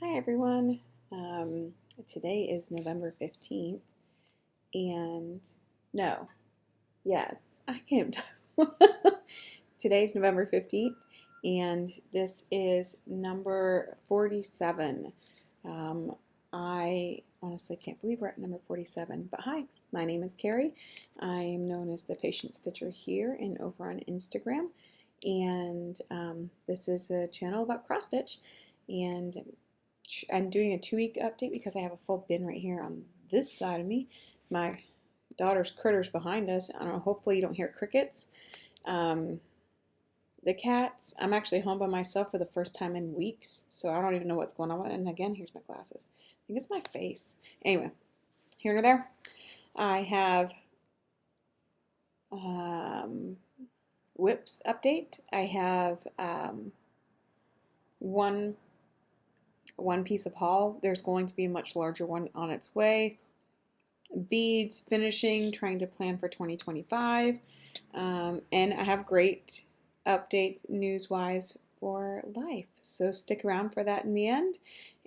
Hi everyone. Today is November 15th and no, yes, I can't. Today's November 15th and this is number 47. I honestly can't believe we're at number 47, but hi, my name is Carrie. I am known as the Patient Stitcher here and over on Instagram, and this is a channel about cross stitch, and I'm doing a 2-week update because I have a full bin right here on this side of me. My daughter's critters behind us. I don't know, hopefully you don't hear crickets. The cats, I'm actually home by myself for the first time in weeks, so I don't even know what's going on. And again, here's my glasses. I think it's my face. Anyway, here and there. I have WIPS update. I have one piece of haul. There's going to be a much larger one on its way. Beads, finishing, trying to plan for 2025. And I have great update news-wise for life. So stick around for that in the end,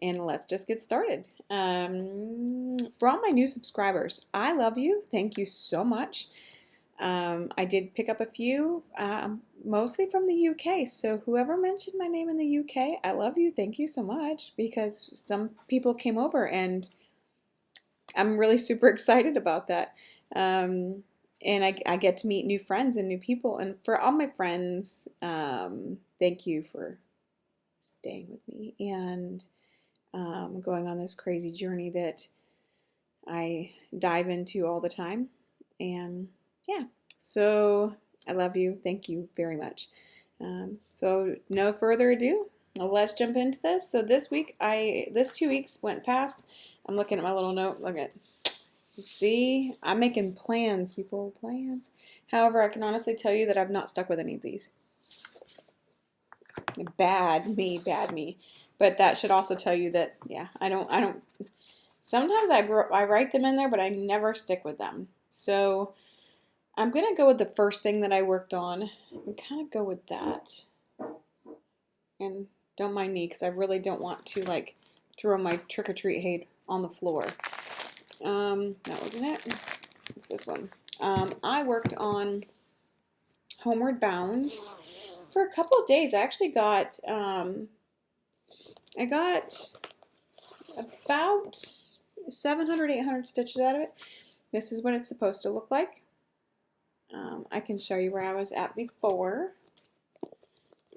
and let's just get started. For all my new subscribers, I love you. Thank you so much. I did pick up a few, mostly from the UK, so whoever mentioned my name in the UK, I love you, thank you so much, because some people came over, and I'm really super excited about that. And I get to meet new friends and new people, and for all my friends, thank you for staying with me, and going on this crazy journey that I dive into all the time, and yeah, so I love you. Thank you very much. So no further ado, let's jump into this. So this 2 weeks went past. I'm looking at my little note. Look at, see, I'm making plans, people, plans. However, I can honestly tell you that I've not stuck with any of these. Bad me. But that should also tell you that, yeah, I don't. Sometimes I write them in there, but I never stick with them. So I'm going to go with the first thing that I worked on and kind of go with that. And don't mind me, because I really don't want to, like, throw my trick-or-treat hate on the floor. That wasn't it. It's this one. I worked on Homeward Bound for a couple of days. I actually got, I got about 700, 800 stitches out of it. This is what it's supposed to look like. I can show you where I was at before.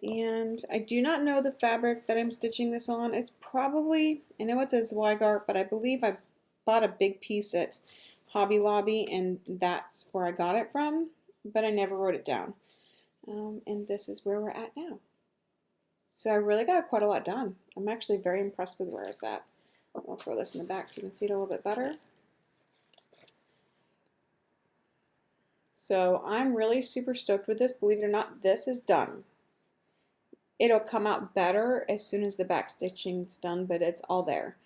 And I do not know the fabric that I'm stitching this on. It's probably, I know it says Zweigart, but I believe I bought a big piece at Hobby Lobby, and that's where I got it from, but I never wrote it down. And this is where we're at now. So I really got quite a lot done. I'm actually very impressed with where it's at. I'll throw this in the back so you can see it a little bit better. So I'm really super stoked with this. Believe it or not, this is done. It'll come out better as soon as the back stitching's done, but it's all there.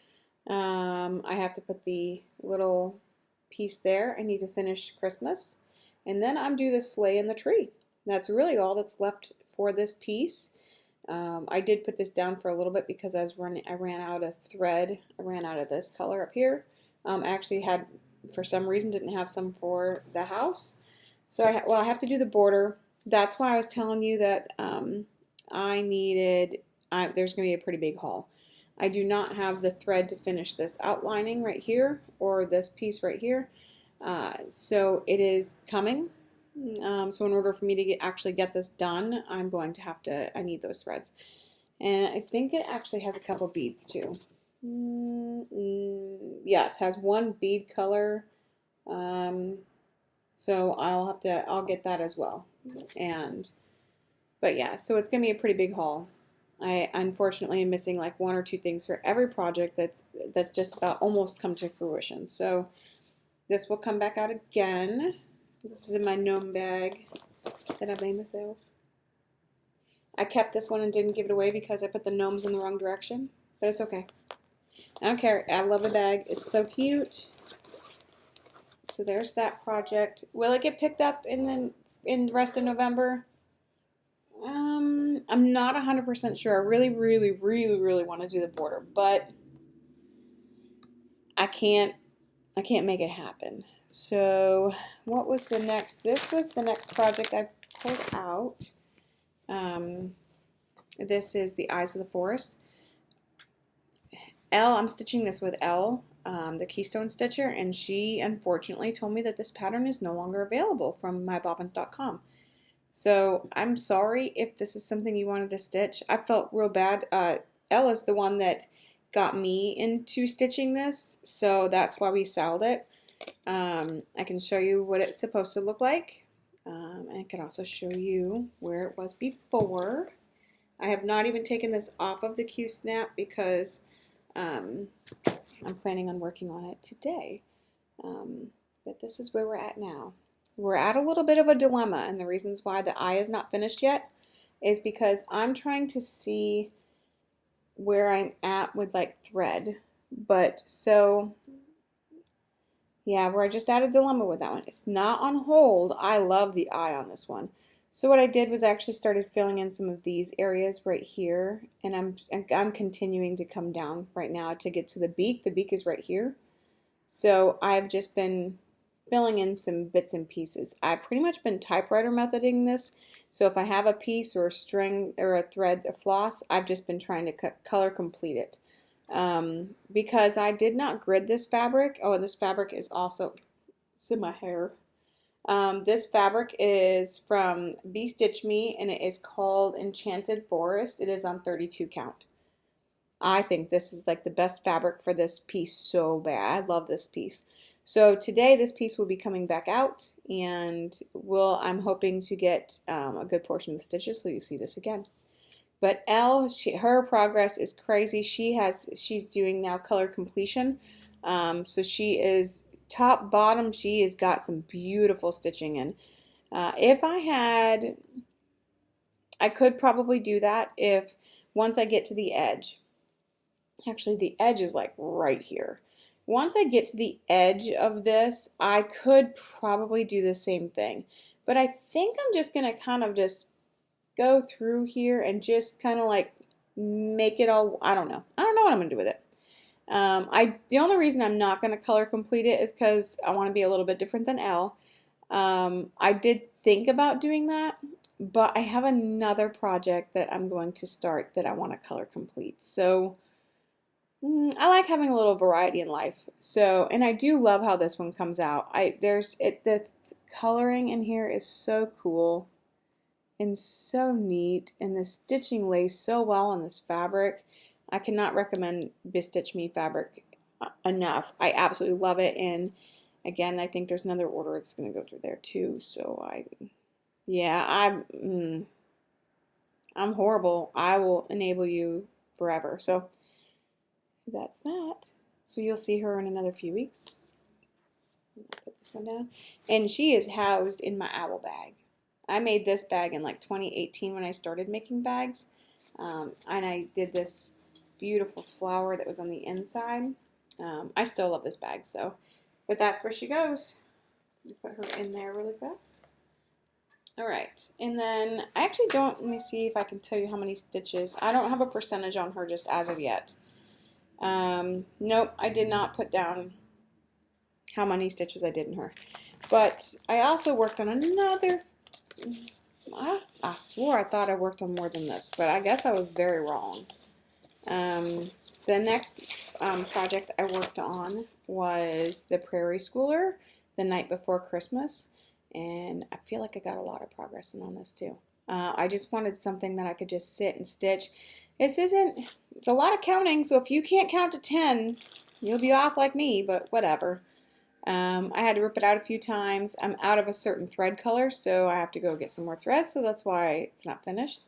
I have to put the little piece there. I need to finish Christmas. And then I'm due the sleigh and the tree. That's really all that's left for this piece. I did put this down for a little bit because I ran out of thread. I ran out of this color up here. I actually had, for some reason, didn't have some for the house. So I have to do the border. That's why I was telling you that there's going to be a pretty big haul. I do not have the thread to finish this outlining right here or this piece right here. So it is coming. So in order for me to actually get this done, I'm going to have to, I need those threads. And I think it actually has a couple beads too. Yes, has one bead color. So I'll get that as well. But yeah, so it's going to be a pretty big haul. I unfortunately am missing like 1 or 2 things for every project that's just about almost come to fruition. So this will come back out again. This is in my gnome bag that I made myself. I kept this one and didn't give it away because I put the gnomes in the wrong direction, but it's okay. I don't care. I love the bag. It's so cute. So there's that project. Will it get picked up in the rest of November? I'm not 100% sure. I really want to do the border, but I can't make it happen. So what was the next? This was the next project I pulled out. This is the Eyes of the Forest. Elle, I'm stitching this with Elle, the Keystone Stitcher, and she unfortunately told me that this pattern is no longer available from mybobbins.com. So I'm sorry if this is something you wanted to stitch. I felt real bad. Elle is the one that got me into stitching this, so that's why we sold it. I can show you what it's supposed to look like. I can also show you where it was before. I have not even taken this off of the Q-snap because I'm planning on working on it today. But this is where we're at now. We're at a little bit of a dilemma, and the reasons why the eye is not finished yet is because I'm trying to see where I'm at with like thread. But so yeah, we're just at a dilemma with that one. It's not on hold. I love the eye on this one. So what I did was I actually started filling in some of these areas right here, and I'm continuing to come down right now to get to the beak. The beak is right here. So I've just been filling in some bits and pieces. I've pretty much been typewriter methoding this. So if I have a piece or a string or a thread, a floss, I've just been trying to color complete it. Because I did not grid this fabric. Oh, this fabric is also, it's in my hair. This fabric is from bestitchme, and it is called Enchanted Forest. It is on 32 count. I think this is like the best fabric for this piece so bad. I love this piece. So today this piece will be coming back out, and I'm hoping to get a good portion of the stitches so you see this again. But Elle, her progress is crazy. She's doing now color completion. So she is top bottom. She has got some beautiful stitching in. If I had, I could probably do that if once I get to the edge. Actually, the edge is like right here. Once I get to the edge of this, I could probably do the same thing. But I think I'm just going to kind of just go through here and just kind of like make it all, I don't know what I'm going to do with it. The only reason I'm not going to color complete it is because I want to be a little bit different than Elle. I did think about doing that, but I have another project that I'm going to start that I want to color complete. So I like having a little variety in life. So, and I do love how this one comes out. The coloring in here is so cool and so neat, and the stitching lays so well on this fabric. I cannot recommend bestitchme fabric enough. I absolutely love it, and again, I think there's another order that's going to go through there too. So I'm horrible. I will enable you forever. So that's that. So you'll see her in another few weeks. Put this one down, and she is housed in my owl bag. I made this bag in like 2018 when I started making bags, and I did this beautiful flower that was on the inside. I still love this bag, so, but that's where she goes. Put her in there really fast. All right, and then I actually let me see if I can tell you how many stitches. I don't have a percentage on her just as of yet. Nope, I did not put down how many stitches I did in her. But I also worked on another, I swore I thought I worked on more than this, but I guess I was very wrong. The next project I worked on was the Prairie Schooler, the night before Christmas, and I feel like I got a lot of progress in on this too. I just wanted something that I could just sit and stitch. It's a lot of counting, so if you can't count to 10, you'll be off like me, but whatever. I had to rip it out a few times. I'm out of a certain thread color, so I have to go get some more thread, so that's why it's not finished.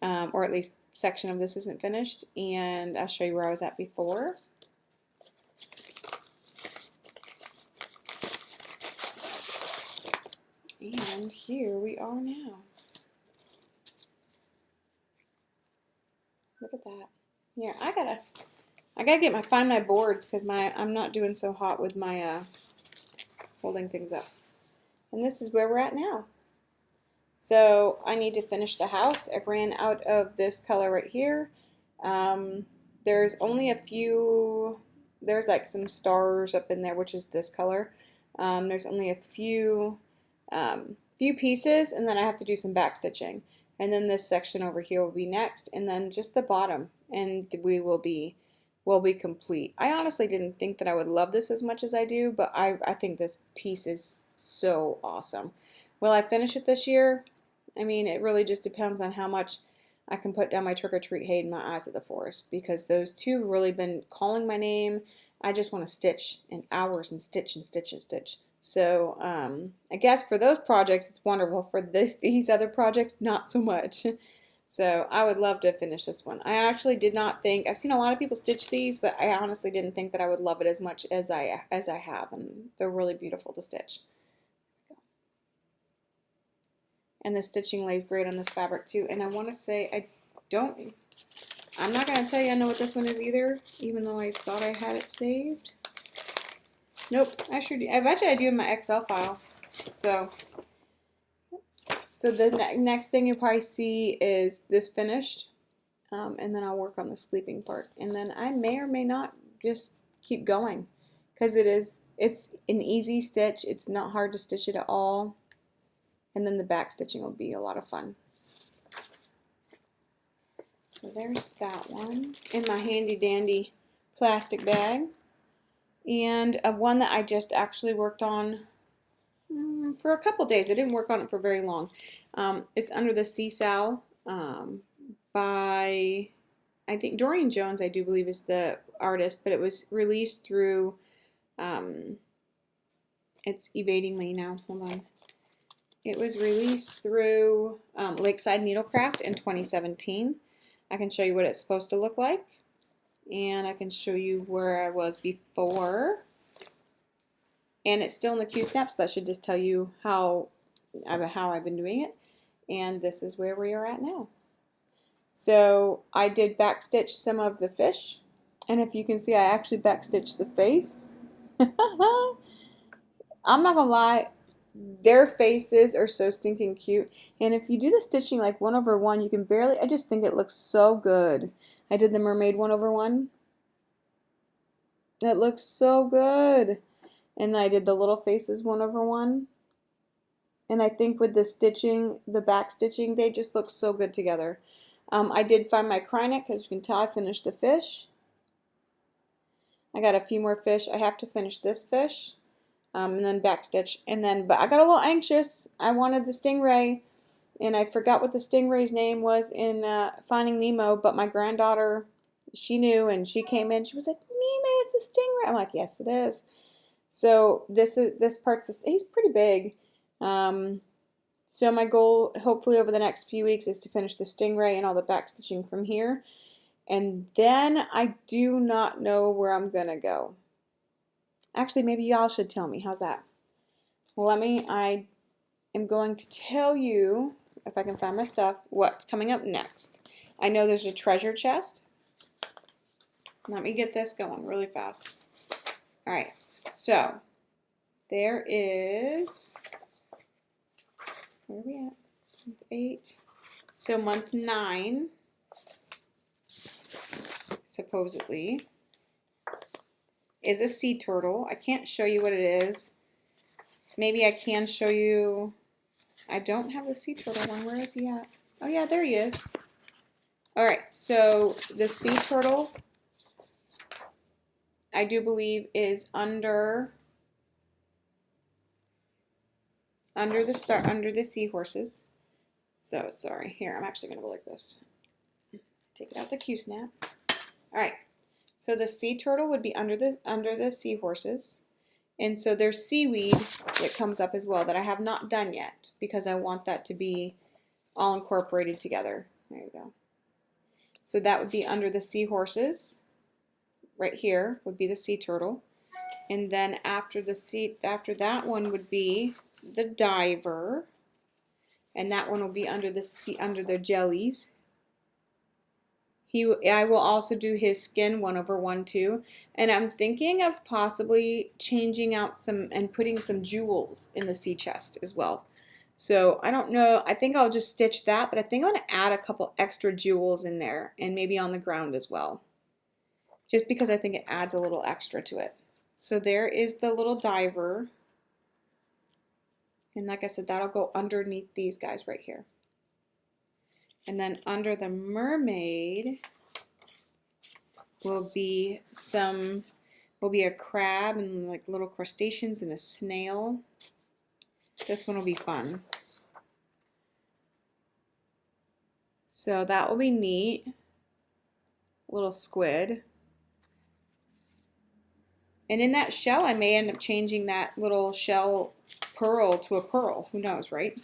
Or at least section of this isn't finished, and I'll show you where I was at before. And here we are now. Look at that. Yeah, I gotta find my boards because I'm not doing so hot with my holding things up. And this is where we're at now. So I need to finish the house. I've ran out of this color right here. There's only a few, there's like some stars up in there, which is this color. There's only a few pieces, and then I have to do some back stitching. And then this section over here will be next, and then just the bottom, and we'll be complete. I honestly didn't think that I would love this as much as I do, but I think this piece is so awesome. Will I finish it this year? I mean, it really just depends on how much I can put down my trick-or-treat hay in my Eyes of the Forest, because those two have really been calling my name. I just want to stitch in hours and stitch and stitch and stitch. So I guess for those projects it's wonderful. For these other projects, not so much. So I would love to finish this one. I actually did not think, I've seen a lot of people stitch these, but I honestly didn't think that I would love it as much as I have, and they're really beautiful to stitch. And the stitching lays great on this fabric too. And I want to say I'm not going to tell you I know what this one is either, even though I thought I had it saved. Nope, I sure do. I bet you I do in my Excel file. So the next thing you'll probably see is this finished, and then I'll work on the sleeping part. And then I may or may not just keep going, because it's an easy stitch. It's not hard to stitch it at all. And then the back stitching will be a lot of fun. So there's that one in my handy dandy plastic bag. And one that I just actually worked on for a couple days. I didn't work on it for very long. It's Under the Seesaw by, I think, Dorian Jones, I do believe, is the artist, but it was released through, it's evading me now, hold on. It was released through Lakeside Needlecraft in 2017. I can show you what it's supposed to look like, and I can show you where I was before. And it's still in the Q-snap, so that should just tell you how I've been doing it. And this is where we are at now. So I did backstitch some of the fish, and if you can see, I actually backstitched the face. I'm not gonna lie, their faces are so stinking cute. And if you do the stitching like 1/1, you can barely, I just think it looks so good. I did the mermaid 1/1. It looks so good. And I did the little faces 1/1. And I think with the stitching, the back stitching, they just look so good together. I did find my Krynic, as you can tell I finished the fish. I got a few more fish. I have to finish this fish. And then backstitch, but I got a little anxious. I wanted the stingray, and I forgot what the stingray's name was in Finding Nemo, but my granddaughter, she knew, and she came in, she was like, Mimi, it's a stingray. I'm like, yes it is. So this part's, he's pretty big. So my goal, hopefully over the next few weeks, is to finish the stingray and all the backstitching from here. And then I do not know where I'm gonna go. Actually, maybe y'all should tell me. How's that? Well, I am going to tell you, if I can find my stuff, what's coming up next. I know there's a treasure chest. Let me get this going really fast. All right, so there is, where are we at? Month 8. So month 9, supposedly, is a sea turtle. I can't show you what it is. Maybe I can show you. I don't have the sea turtle one. Where is he at? Oh yeah, there he is. Alright, so the sea turtle, I do believe, is under the seahorses. So sorry. Here, I'm actually gonna go like this. Take it out the Q-snap. Alright. So the sea turtle would be under the seahorses, and so there's seaweed that comes up as well that I have not done yet because I want that to be all incorporated together. There you go. So that would be under the seahorses. Right here would be the sea turtle, and then after that one would be the diver, and that one will be under the jellies. I will also do his skin 1/1 too, and I'm thinking of possibly changing out some and putting some jewels in the sea chest as well. So I don't know. I think I'll just stitch that, but I think I'm going to add a couple extra jewels in there and maybe on the ground as well. Just because I think it adds a little extra to it. So there is the little diver. And like I said, that'll go underneath these guys right here. And then under the mermaid will be a crab and like little crustaceans and a snail. This one will be fun. So that will be neat. A little squid. And in that shell, I may end up changing that little shell pearl to a pearl. Who knows, right?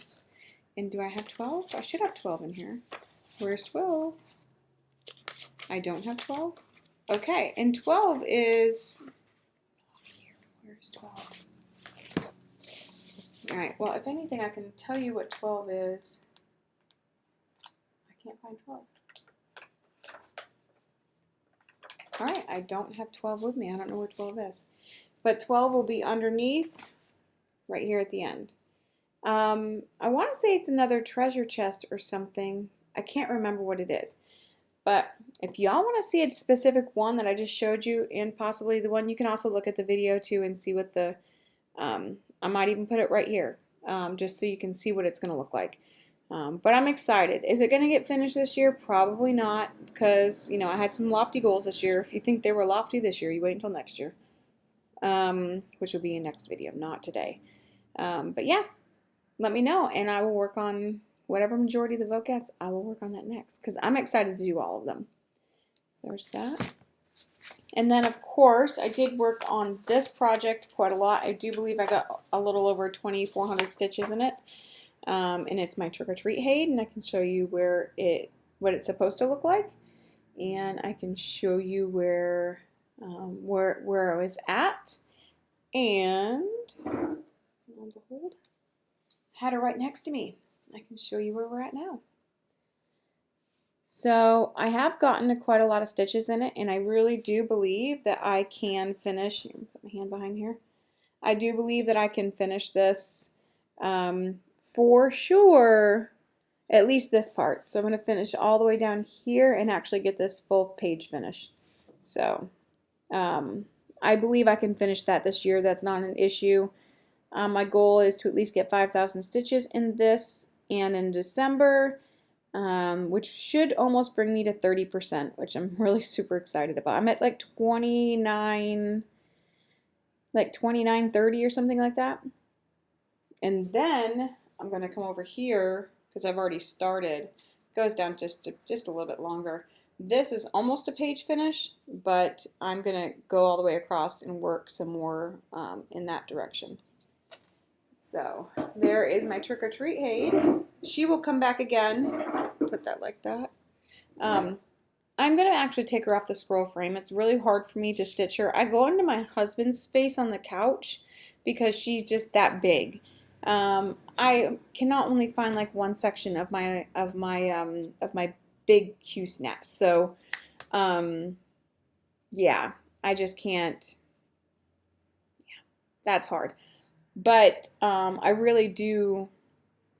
And do I have 12? I should have 12 in here. Where's 12? I don't have 12. Okay, and 12 is... Where's 12? All right, well, if anything, I can tell you what 12 is. I can't find 12. All right, I don't have 12 with me. I don't know where 12 is. But 12 will be underneath, right here at the end. I want to say it's another treasure chest or something. I can't remember what it is. But if y'all want to see a specific one that I just showed you, and possibly the one, you can also look at the video too and see what the, I might even put it right here, just so you can see what it's going to look like. But I'm excited. Is it going to get finished this year? Probably not, because, you know, I had some lofty goals this year. If you think they were lofty this year, you wait until next year, which will be in next video, not today. But yeah, let me know, and I will work on whatever majority the vote gets. I will work on that next, because I'm excited to do all of them. So there's that. And then, of course, I did work on this project quite a lot. I do believe I got a little over 2,400 stitches in it. And it's my trick-or-treat Haid, and I can show you what it's supposed to look like. And I can show you where I was at. And, lo and behold, I had her right next to me. I can show you where we're at now. So I have gotten quite a lot of stitches in it, and I really do believe that I can finish. Put my hand behind here. I do believe that I can finish this for sure, at least this part. So I'm going to finish all the way down here and actually get this full page finished. So I believe I can finish that this year. That's not an issue. My goal is to at least get 5,000 stitches in this and in December, which should almost bring me to 30%, which I'm really super excited about. I'm at like 29, 30 or something like that. And then I'm going to come over here, because I've already started. It goes down just a little bit longer. This is almost a page finish, but I'm going to go all the way across and work some more in that direction. So there is my trick-or-treat Haid. She will come back again. Put that like that. I'm going to actually take her off the scroll frame. It's really hard for me to stitch her. I go into my husband's space on the couch because she's just that big. I cannot only find like one section of my big Q snaps. So yeah, I just can't. Yeah, that's hard. But I really do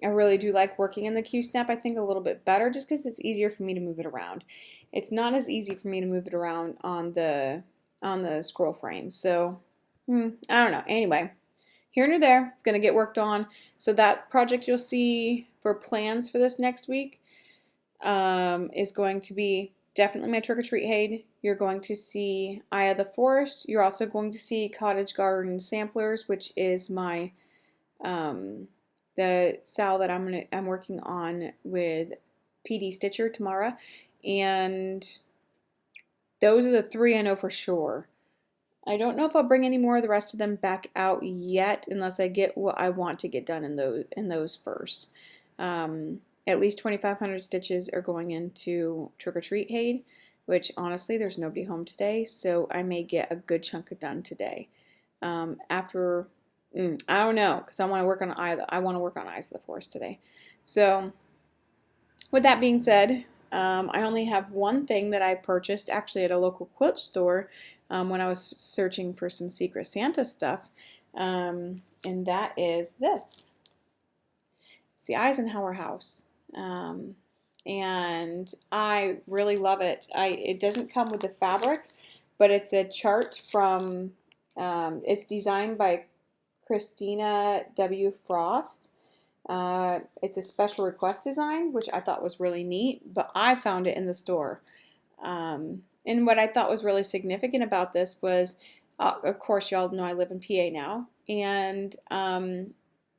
like working in the Q snap, I think, a little bit better, just because it's easier for me to move it around. It's not as easy for me to move it around on the scroll frame. So I don't know. Anyway, here and there, it's going to get worked on. So that project you'll see for plans for this next week is going to be definitely my trick-or-treat Haid. You're going to see Enchanted Forest. You're also going to see Cottage Garden Samplers, which is my the SAL that I'm working on with PD Stitcher tomorrow, and those are the three I know for sure. I don't know if I'll bring any more of the rest of them back out yet, unless I get what I want to get done in those first. At least 2,500 stitches are going into Trick-or-Treat Haid, which honestly, there's nobody home today, so I may get a good chunk done today. After, I don't know, because I want to work on Eyes of the Forest today. So, with that being said, I only have one thing that I purchased actually at a local quilt store when I was searching for some Secret Santa stuff, and that is this. It's the Eisenhower house. And I really love it. It doesn't come with the fabric, but it's a chart from, it's designed by Christina W. Frost. It's a special request design, which I thought was really neat, but I found it in the store. And what I thought was really significant about this was, of course, y'all know I live in PA now, and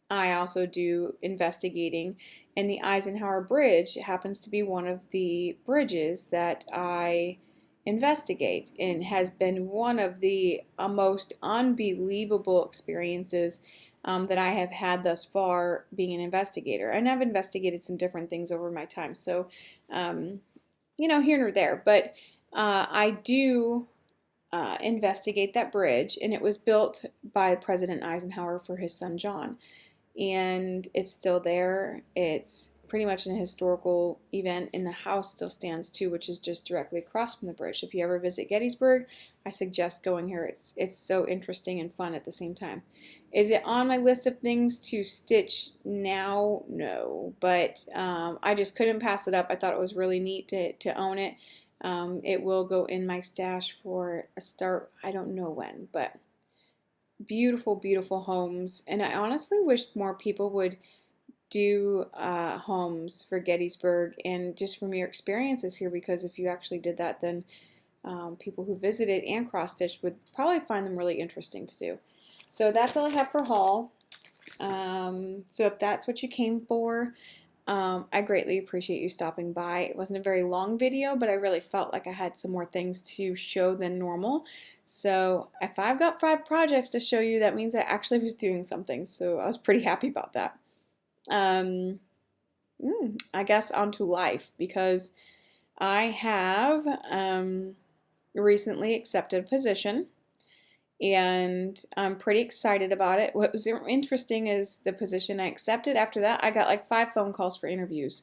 I also do investigating, and the Eisenhower Bridge happens to be one of the bridges that I investigate, and has been one of the most unbelievable experiences that I have had thus far being an investigator. And I've investigated some different things over my time, so you know, here and there, but I do investigate that bridge, and it was built by President Eisenhower for his son John, and it's still there. It's pretty much an historical event, and the house still stands too, which is just directly across from the bridge. If you ever visit Gettysburg, I suggest going here. It's so interesting and fun at the same time. Is it on my list of things to stitch now? No, but I just couldn't pass it up. I thought it was really neat to own it. It will go in my stash for a start, I don't know when, but beautiful, beautiful homes. And I honestly wish more people would do homes for Gettysburg, and just from your experiences here, because if you actually did that, then people who visited and cross-stitched would probably find them really interesting to do. So that's all I have for haul. So if that's what you came for, I greatly appreciate you stopping by. It wasn't a very long video, but I really felt like I had some more things to show than normal. So if I've got 5 projects to show you, that means I actually was doing something. So I was pretty happy about that. I guess on to life, because I have recently accepted a position, and I'm pretty excited about it. What was interesting is the position I accepted. After that, I got like 5 phone calls for interviews.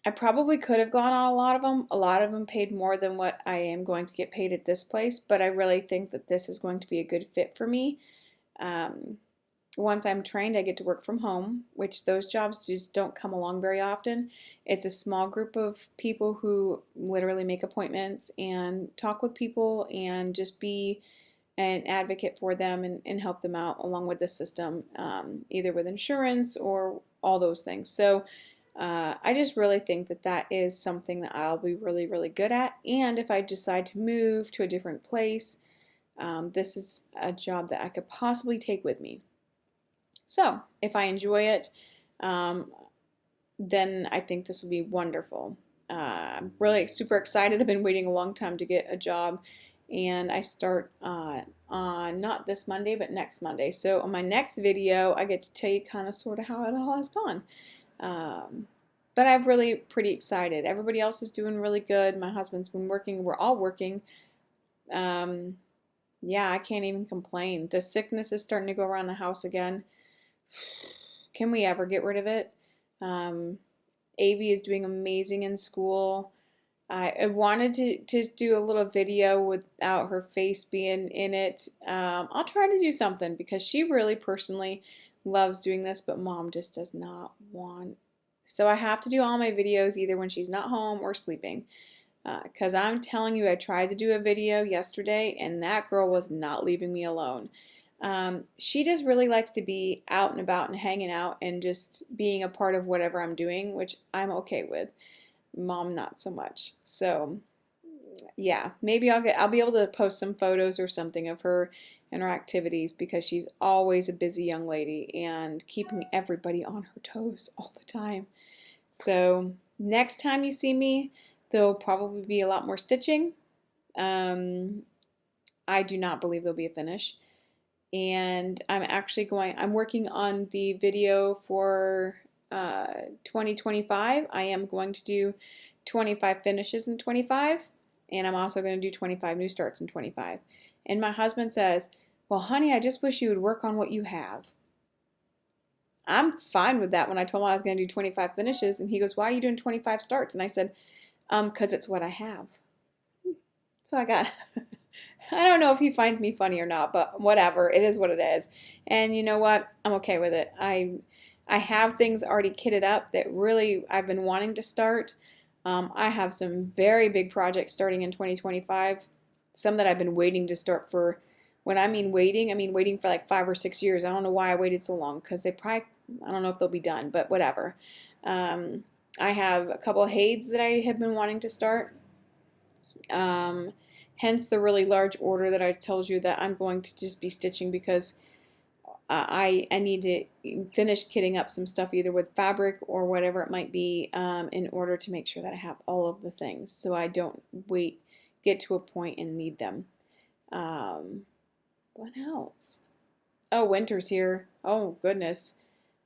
I probably could have gone on a lot of them. A lot of them paid more than what I am going to get paid at this place, but I really think that this is going to be a good fit for me. Once I'm trained, I get to work from home, which those jobs just don't come along very often. It's a small group of people who literally make appointments and talk with people and just be an advocate for them and help them out along with the system, either with insurance or all those things. So I just really think that that is something that I'll be really, really good at. And if I decide to move to a different place, this is a job that I could possibly take with me. So if I enjoy it, then I think this will be wonderful. I'm really super excited. I've been waiting a long time to get a job, and I start on not this Monday, but next Monday. So on my next video, I get to tell you kind of sort of how it all has gone. But I'm really pretty excited. Everybody else is doing really good. My husband's been working. We're all working. Yeah, I can't even complain. The sickness is starting to go around the house again. Can we ever get rid of it? Avy is doing amazing in school. I wanted to do a little video without her face being in it. I'll try to do something, because she really personally loves doing this, but Mom just does not want. So I have to do all my videos either when she's not home or sleeping. Because I'm telling you, I tried to do a video yesterday, and that girl was not leaving me alone. She just really likes to be out and about and hanging out and just being a part of whatever I'm doing, which I'm okay with. Mom, not so much. So, yeah, maybe I'll be able to post some photos or something of her and her activities, because she's always a busy young lady and keeping everybody on her toes all the time. So, next time you see me, there'll probably be a lot more stitching. I do not believe there'll be a finish. And I'm working on the video for 2025. I am going to do 25 finishes in 25, and I'm also going to do 25 new starts in 25. And my husband says, well, honey, I just wish you would work on what you have. I'm fine with that when I told him I was going to do 25 finishes, and he goes, why are you doing 25 starts? And I said, because it's what I have. So I got I don't know if he finds me funny or not, but whatever. It is what it is. And you know what? I'm okay with it. I have things already kitted up that really I've been wanting to start. I have some very big projects starting in 2025. Some that I've been waiting to start for. When I mean waiting for like 5 or 6 years. I don't know why I waited so long because they probably, I don't know if they'll be done, but whatever. I have a couple of haids that I have been wanting to start. Hence the really large order that I told you that I'm going to just be stitching because I need to finish kitting up some stuff either with fabric or whatever it might be in order to make sure that I have all of the things so I don't get to a point and need them. What else? Oh, winter's here. Oh, goodness.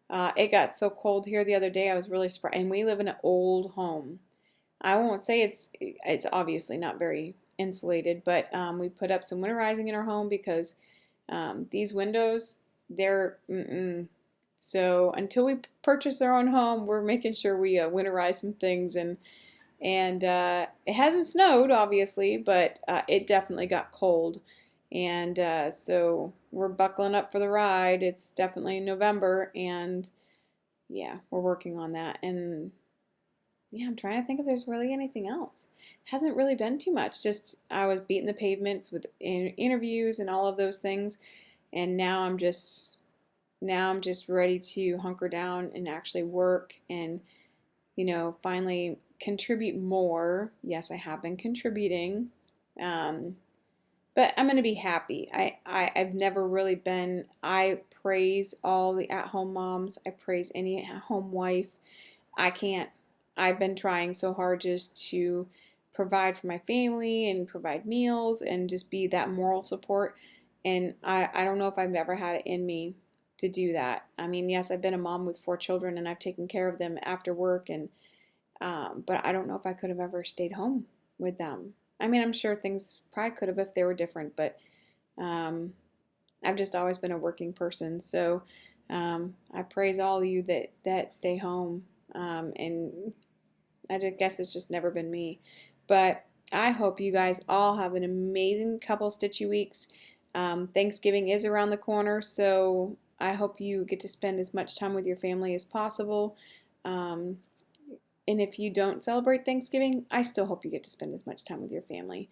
It got so cold here the other day. I was really surprised. And we live in an old home. I won't say it's obviously not very insulated, but we put up some winterizing in our home because these windows, they're so until we purchase our own home, we're making sure we winterize some things and it hasn't snowed obviously, but it definitely got cold, and so we're buckling up for the ride. It's definitely November, and yeah, we're working on that. And yeah, I'm trying to think if there's really anything else. Hasn't really been too much. Just I was beating the pavements with interviews and all of those things, and now I'm just ready to hunker down and actually work and finally contribute more. Yes, I have been contributing, but I'm going to be happy. I've never really been. I praise all the at-home moms. I praise any at-home wife. I can't. I've been trying so hard just to provide for my family and provide meals and just be that moral support. And I don't know if I've ever had it in me to do that. I mean, yes, I've been a mom with 4 children and I've taken care of them after work, and but I don't know if I could have ever stayed home with them. I mean, I'm sure things probably could have if they were different, but um, I've just always been a working person. So I praise all of you that stay home, and I just guess it's just never been me. But I hope you guys all have an amazing couple stitchy weeks. Thanksgiving is around the corner, so I hope you get to spend as much time with your family as possible. Um, and if you don't celebrate Thanksgiving, I still hope you get to spend as much time with your family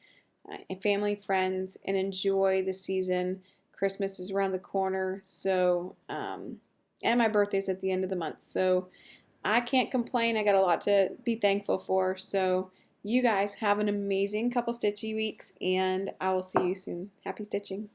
and family, friends, and enjoy the season. Christmas is around the corner, so and my birthday's at the end of the month, so I can't complain. I got a lot to be thankful for. So you guys have an amazing couple stitchy weeks, and I will see you soon. Happy stitching.